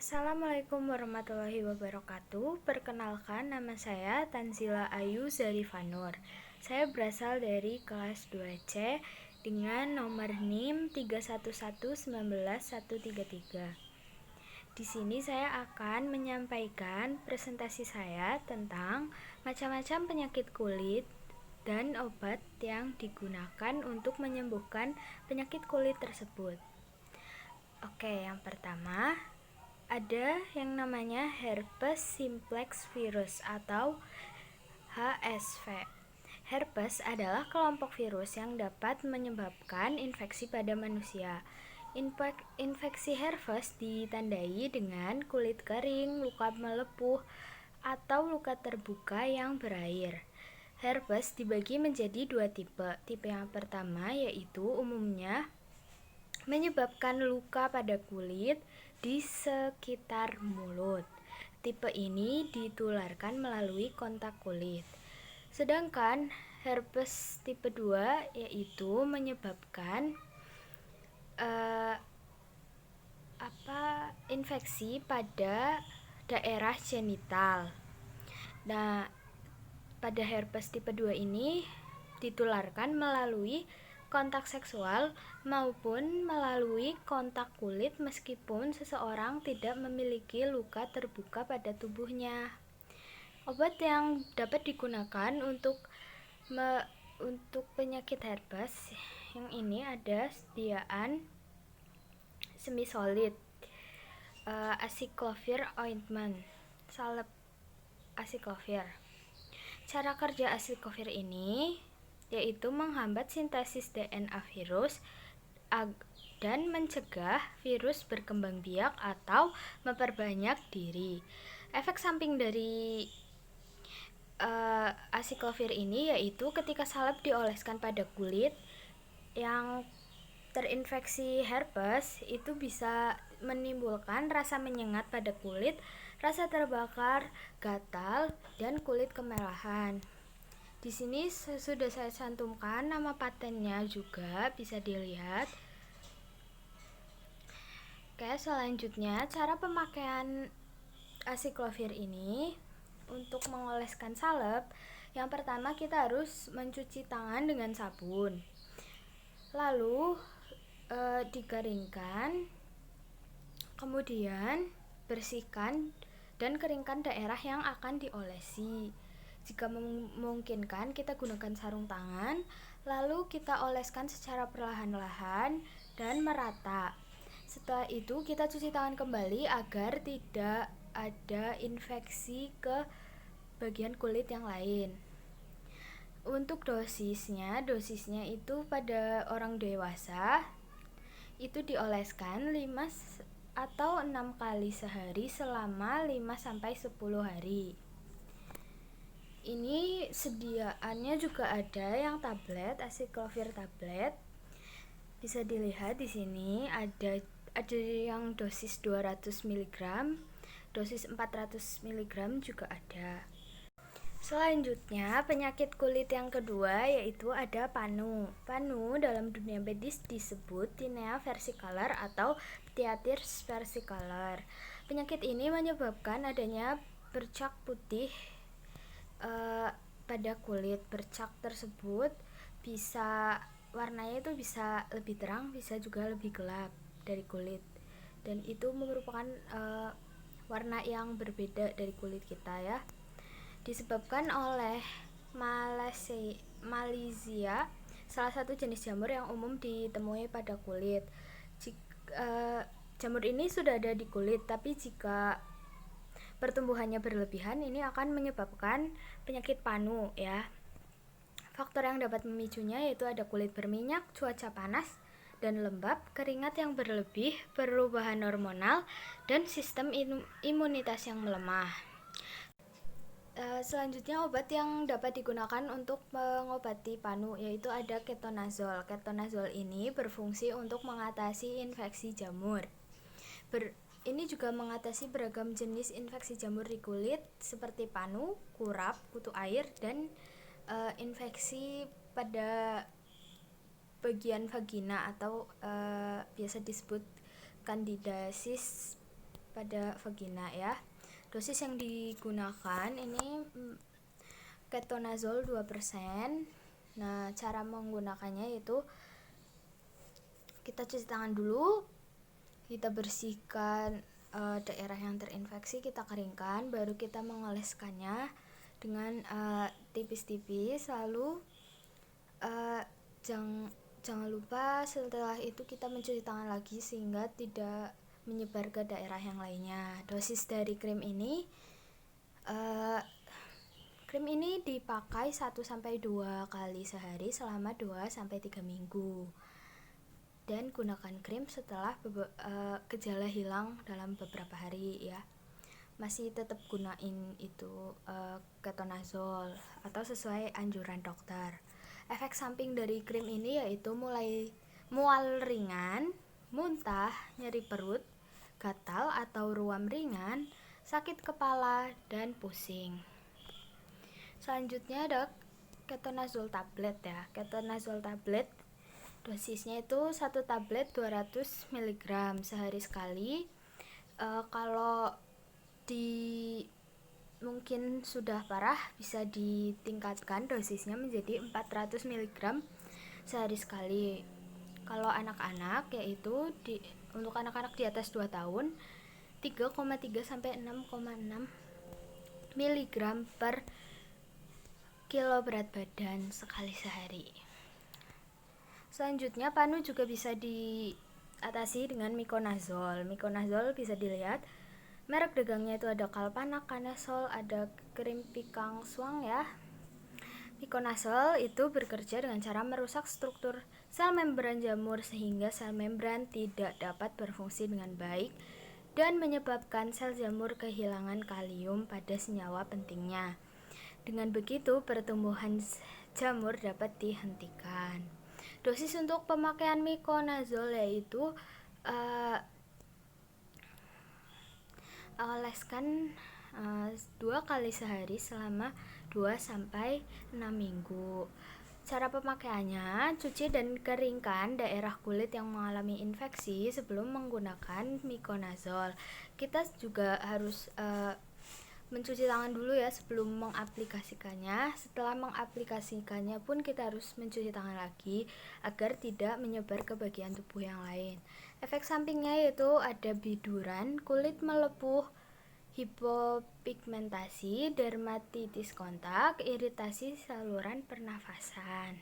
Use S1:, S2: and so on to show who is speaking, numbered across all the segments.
S1: Assalamualaikum warahmatullahi wabarakatuh. Perkenalkan, nama saya Tanzila Ayu Zarifanur. Saya berasal dari kelas 2C dengan nomor NIM 3119133. Di sini saya akan menyampaikan presentasi saya tentang macam-macam penyakit kulit dan obat yang digunakan untuk menyembuhkan penyakit kulit tersebut. Oke, yang pertama ada yang namanya herpes simplex virus atau HSV. Herpes adalah kelompok virus yang dapat menyebabkan infeksi pada manusia. Infeksi herpes ditandai dengan kulit kering, luka melepuh, atau luka terbuka yang berair. Herpes dibagi menjadi dua tipe. Tipe yang pertama yaitu umumnya menyebabkan luka pada kulit di sekitar mulut. Tipe ini ditularkan melalui kontak kulit. Sedangkan herpes tipe 2 yaitu menyebabkan infeksi pada daerah genital. Nah, pada herpes tipe 2 ini ditularkan melalui kontak seksual maupun melalui kontak kulit meskipun seseorang tidak memiliki luka terbuka pada tubuhnya. Obat yang dapat digunakan untuk penyakit herpes yang ini ada sediaan semi-solid, aciclovir ointment, salep aciclovir. Cara kerja aciclovir ini yaitu menghambat sintesis DNA virus dan mencegah virus berkembang biak atau memperbanyak diri. Efek samping dari aciclovir ini yaitu ketika salep dioleskan pada kulit yang terinfeksi herpes itu bisa menimbulkan rasa menyengat pada kulit, rasa terbakar, gatal, dan kulit kemerahan. Di sini sudah saya cantumkan nama patennya juga, bisa dilihat. Oke, selanjutnya cara pemakaian aciclovir ini untuk mengoleskan salep. Yang pertama kita harus mencuci tangan dengan sabun. Lalu dikeringkan, kemudian bersihkan dan keringkan daerah yang akan diolesi. Jika memungkinkan, kita gunakan sarung tangan, lalu kita oleskan secara perlahan-lahan dan merata. Setelah itu kita cuci tangan kembali agar tidak ada infeksi ke bagian kulit yang lain. Untuk dosisnya itu pada orang dewasa itu dioleskan 5 atau 6 kali sehari selama 5-10 hari. Ini sediaannya juga ada yang tablet, aciclovir tablet. Bisa dilihat di sini ada yang dosis 200 mg, dosis 400 mg juga ada. Selanjutnya, penyakit kulit yang kedua yaitu ada panu. Panu dalam dunia medis disebut tinea versicolor atau Phthisis versicolor. Penyakit ini menyebabkan adanya bercak putih pada kulit. Bercak tersebut warnanya itu bisa lebih terang, bisa juga lebih gelap dari kulit. Dan itu merupakan warna yang berbeda dari kulit kita ya. Disebabkan oleh Malassezia, salah satu jenis jamur yang umum ditemui pada kulit. Jamur ini sudah ada di kulit, tapi jika pertumbuhannya berlebihan ini akan menyebabkan penyakit panu ya. Faktor yang dapat memicunya yaitu ada kulit berminyak, cuaca panas dan lembab, keringat yang berlebih, perubahan hormonal, dan sistem imunitas yang melemah. Selanjutnya obat yang dapat digunakan untuk mengobati panu yaitu ada ketonazol. Ketonazol ini berfungsi untuk mengatasi infeksi jamur. Ini juga mengatasi beragam jenis infeksi jamur di kulit seperti panu, kurap, kutu air, dan infeksi pada bagian vagina atau biasa disebut candidiasis pada vagina ya. Dosis yang digunakan ini ketonazol 2%. Nah, cara menggunakannya yaitu kita cuci tangan dulu, kita bersihkan daerah yang terinfeksi, kita keringkan, baru kita mengoleskannya dengan tipis-tipis. Lalu jangan lupa setelah itu kita mencuci tangan lagi sehingga tidak menyebar ke daerah yang lainnya. Dosis dari krim ini dipakai 1-2 kali sehari selama 2-3 minggu. Dan gunakan krim setelah gejala hilang dalam beberapa hari ya. Masih tetap gunain itu ketonazol atau sesuai anjuran dokter. Efek samping dari krim ini yaitu mulai mual ringan, muntah, nyeri perut, gatal atau ruam ringan, sakit kepala, dan pusing. Selanjutnya ada ketonazol tablet ya. Ketonazol tablet dosisnya itu 1 tablet 200 mg sehari sekali. Kalau mungkin sudah parah bisa ditingkatkan dosisnya menjadi 400 mg sehari sekali. Kalau anak-anak yaitu untuk anak-anak di atas 2 tahun 3,3 sampai 6,6 mg per kilo berat badan sekali sehari. Selanjutnya panu juga bisa diatasi dengan miconazol. Miconazol bisa dilihat merek dagangnya itu ada Kalpana, Cannazzol, ada krim Pikang Swang ya. Miconazol itu bekerja dengan cara merusak struktur sel membran jamur sehingga sel membran tidak dapat berfungsi dengan baik dan menyebabkan sel jamur kehilangan kalium pada senyawa pentingnya. Dengan begitu pertumbuhan jamur dapat dihentikan. Dosis untuk pemakaian miconazol yaitu oleskan 2 kali sehari selama 2-6 minggu. Cara pemakaiannya, cuci dan keringkan daerah kulit yang mengalami infeksi sebelum menggunakan miconazol. Kita juga harus mencuci tangan dulu ya sebelum mengaplikasikannya. Setelah mengaplikasikannya pun kita harus mencuci tangan lagi agar tidak menyebar ke bagian tubuh yang lain. Efek sampingnya yaitu ada biduran, kulit melepuh, hipopigmentasi, dermatitis kontak, iritasi saluran pernafasan.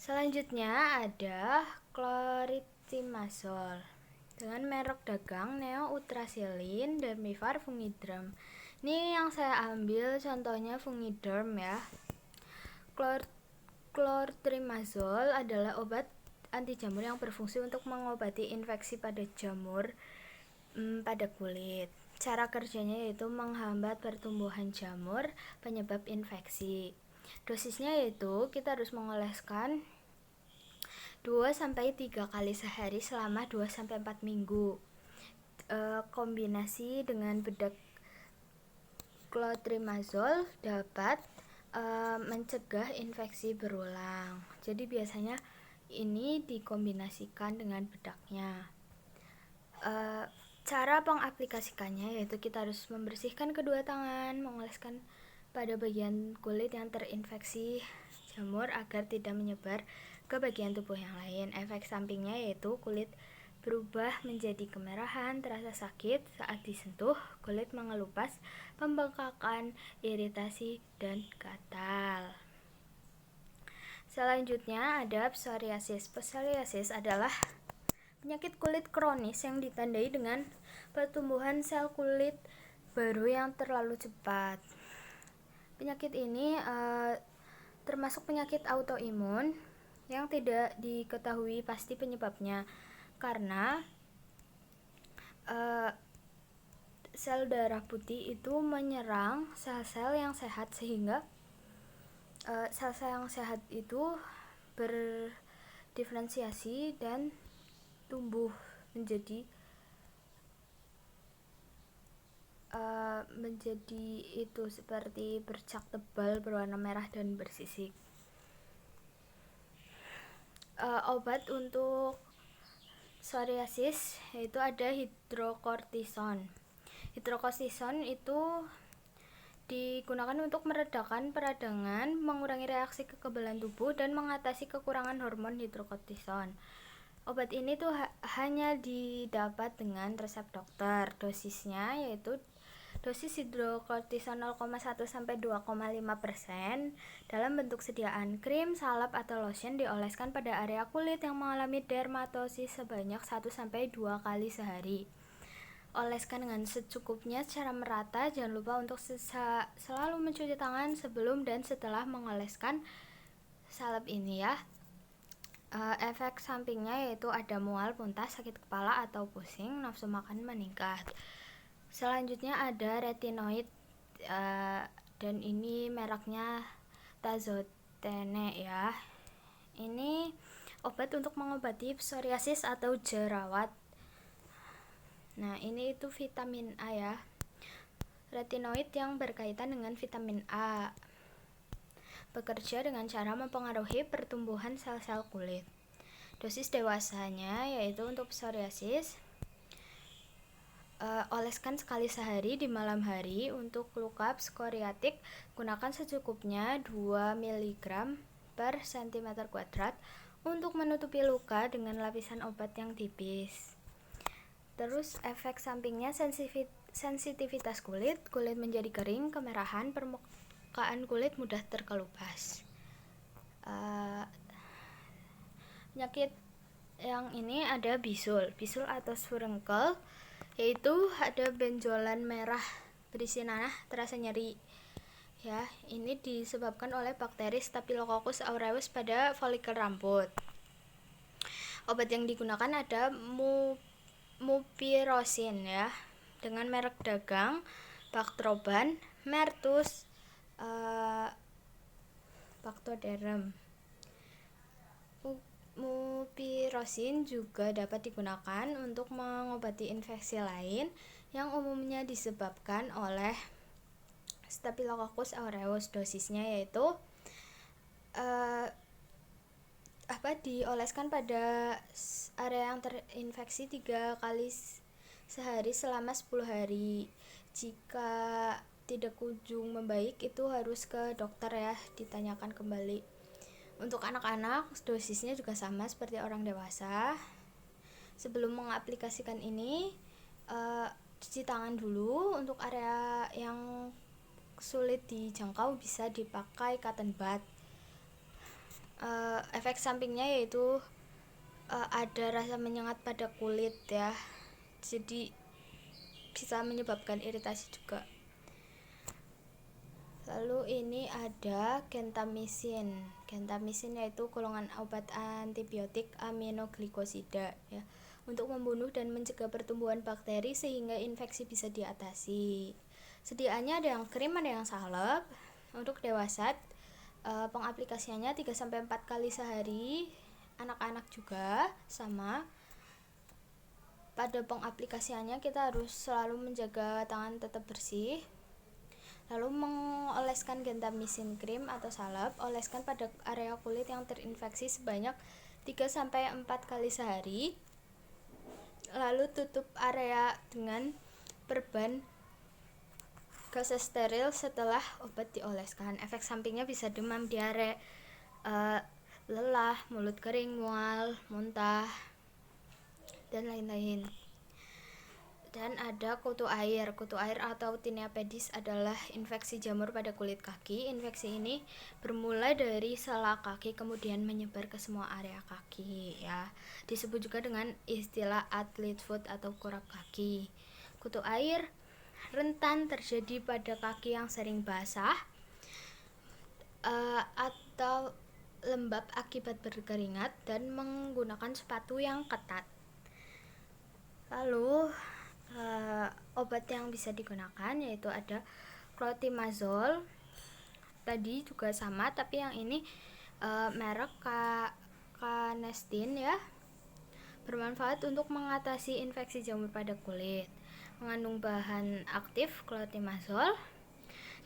S1: Selanjutnya ada chlorotrimazole dengan merek dagang Neo Utrasilin Dermivar Fungiderm. Ini yang saya ambil contohnya Fungiderm ya. Chlorotrimazole adalah obat anti jamur yang berfungsi untuk mengobati infeksi pada jamur pada kulit. Cara kerjanya yaitu menghambat pertumbuhan jamur penyebab infeksi. Dosisnya yaitu kita harus mengoleskan 2-3 kali sehari selama 2-4 minggu. Kombinasi dengan bedak clotrimazole dapat mencegah infeksi berulang. Jadi biasanya ini dikombinasikan dengan bedaknya. Cara pengaplikasikannya yaitu kita harus membersihkan kedua tangan, mengoleskan pada bagian kulit yang terinfeksi jamur agar tidak menyebar ke bagian tubuh yang lain. Efek sampingnya yaitu kulit berubah menjadi kemerahan, terasa sakit saat disentuh, kulit mengelupas, pembengkakan, iritasi, dan gatal. Selanjutnya ada psoriasis. Psoriasis adalah penyakit kulit kronis yang ditandai dengan pertumbuhan sel kulit baru yang terlalu cepat. Penyakit ini termasuk penyakit autoimun yang tidak diketahui pasti penyebabnya karena sel darah putih itu menyerang sel-sel yang sehat sehingga sel-sel yang sehat itu berdiferensiasi dan tumbuh menjadi itu seperti bercak tebal berwarna merah dan bersisik. Obat untuk psoriasis yaitu ada hidrokortison. Hidrokortison itu digunakan untuk meredakan peradangan, mengurangi reaksi kekebalan tubuh, dan mengatasi kekurangan hormon hidrokortison. Obat ini tuh hanya didapat dengan resep dokter. Dosisnya yaitu dosis hidrokortison 0,1 sampai 2,5% dalam bentuk sediaan krim, salep atau lotion dioleskan pada area kulit yang mengalami dermatosis sebanyak 1 sampai 2 kali sehari. Oleskan dengan secukupnya secara merata. Jangan lupa untuk selalu mencuci tangan sebelum dan setelah mengoleskan salep ini ya. Efek sampingnya yaitu ada mual, muntah, sakit kepala atau pusing, nafsu makan meningkat. Selanjutnya ada retinoid, dan ini mereknya Tazotene ya. Ini obat untuk mengobati psoriasis atau jerawat. Nah, ini itu vitamin A ya. Retinoid yang berkaitan dengan vitamin A bekerja dengan cara mempengaruhi pertumbuhan sel-sel kulit. Dosis dewasanya yaitu untuk psoriasis, oleskan sekali sehari di malam hari. Untuk luka psoriatik gunakan secukupnya 2 mg per cm². Untuk menutupi luka dengan lapisan obat yang tipis. Terus efek sampingnya sensitivitas kulit menjadi kering, kemerahan, permukaan kulit mudah terkelupas. Penyakit yang ini ada bisul atau surengkel, yaitu ada benjolan merah berisi nanah, terasa nyeri ya. Ini disebabkan oleh bakteri Staphylococcus aureus pada folikel rambut. Obat yang digunakan ada mupirocin ya, dengan merek dagang Bactroban, Mertus, Bactoderm. Mupirocin juga dapat digunakan untuk mengobati infeksi lain yang umumnya disebabkan oleh Staphylococcus aureus. Dosisnya yaitu dioleskan pada area yang terinfeksi 3 kali sehari selama 10 hari. Jika tidak kunjung membaik, itu harus ke dokter ya, ditanyakan kembali. Untuk anak-anak, dosisnya juga sama seperti orang dewasa. Sebelum mengaplikasikan ini, cuci tangan dulu. Untuk area yang sulit dijangkau bisa dipakai cotton bud. Efek sampingnya yaitu ada rasa menyengat pada kulit ya, jadi bisa menyebabkan iritasi juga. Lalu ini ada gentamicin. Gentamicin yaitu golongan obat antibiotik aminoglikosida ya, untuk membunuh dan mencegah pertumbuhan bakteri sehingga infeksi bisa diatasi. Sediaannya ada yang krim, ada yang salep. Untuk dewasa, pengaplikasiannya 3-4 kali sehari. Anak-anak juga sama. Pada pengaplikasiannya kita harus selalu menjaga tangan tetap bersih. Lalu mengoleskan gentamicin krim atau salep, oleskan pada area kulit yang terinfeksi sebanyak 3-4 kali sehari. Lalu tutup area dengan perban gauze steril setelah obat dioleskan. Efek sampingnya bisa demam, diare, lelah, mulut kering, mual, muntah, dan lain-lain. Dan ada kutu air. Kutu air atau tinea pedis adalah infeksi jamur pada kulit kaki. Infeksi ini bermula dari sela kaki kemudian menyebar ke semua area kaki ya. Disebut juga dengan istilah athlete foot atau kurap kaki. Kutu air rentan terjadi pada kaki yang sering basah atau lembab akibat berkeringat dan menggunakan sepatu yang ketat. Lalu obat yang bisa digunakan yaitu ada clotrimazole. Tadi juga sama, tapi yang ini merek Canesten ya. Bermanfaat untuk mengatasi infeksi jamur pada kulit. Mengandung bahan aktif clotrimazole.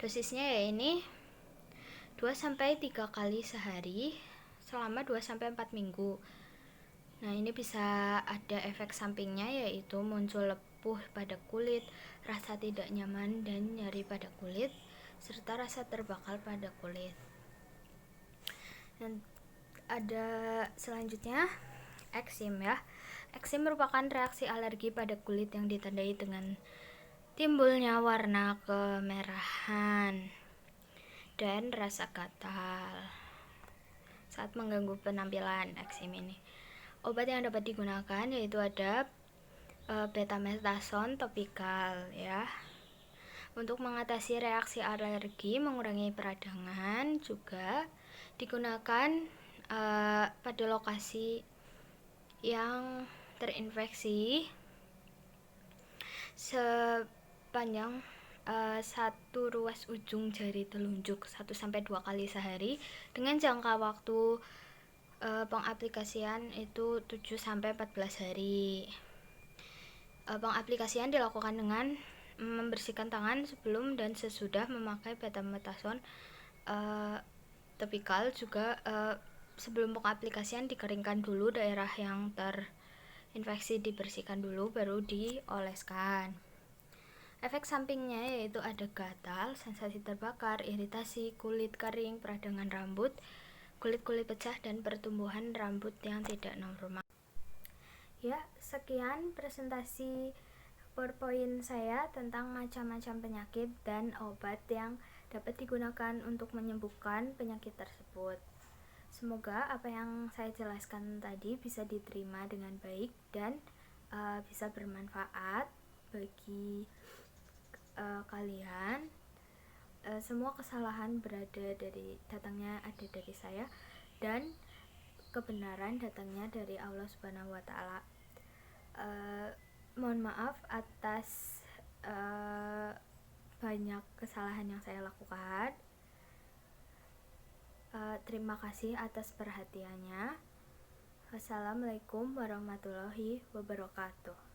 S1: Dosisnya ya ini 2-3 kali sehari selama 2-4 minggu. Nah, ini bisa ada efek sampingnya, yaitu muncul lepuh pada kulit, rasa tidak nyaman dan nyeri pada kulit, serta rasa terbakar pada kulit. Dan ada selanjutnya eksim ya. Eksim merupakan reaksi alergi pada kulit yang ditandai dengan timbulnya warna kemerahan dan rasa gatal saat mengganggu penampilan eksim ini. Obat yang dapat digunakan yaitu ada betamethasone topikal ya. Untuk mengatasi reaksi alergi, mengurangi peradangan, juga digunakan pada lokasi yang terinfeksi sepanjang satu ruas ujung jari telunjuk 1-2 kali sehari dengan jangka waktu pengaplikasian itu 7-14 hari. Pengaplikasian dilakukan dengan membersihkan tangan sebelum dan sesudah memakai betamethasone topikal. Juga sebelum pengaplikasian dikeringkan dulu daerah yang terinfeksi, dibersihkan dulu baru dioleskan. Efek sampingnya yaitu ada gatal, sensasi terbakar, iritasi, kulit kering, peradangan rambut, kulit pecah, dan pertumbuhan rambut yang tidak normal. Ya, sekian presentasi PowerPoint saya tentang macam-macam penyakit dan obat yang dapat digunakan untuk menyembuhkan penyakit tersebut. Semoga apa yang saya jelaskan tadi bisa diterima dengan baik dan bisa bermanfaat bagi kalian. Semua kesalahan datangnya ada dari saya, dan kebenaran datangnya dari Allah Subhanahu wa Ta'ala. Mohon maaf atas banyak kesalahan yang saya lakukan. Terima kasih atas perhatiannya. Wassalamualaikum warahmatullahi wabarakatuh.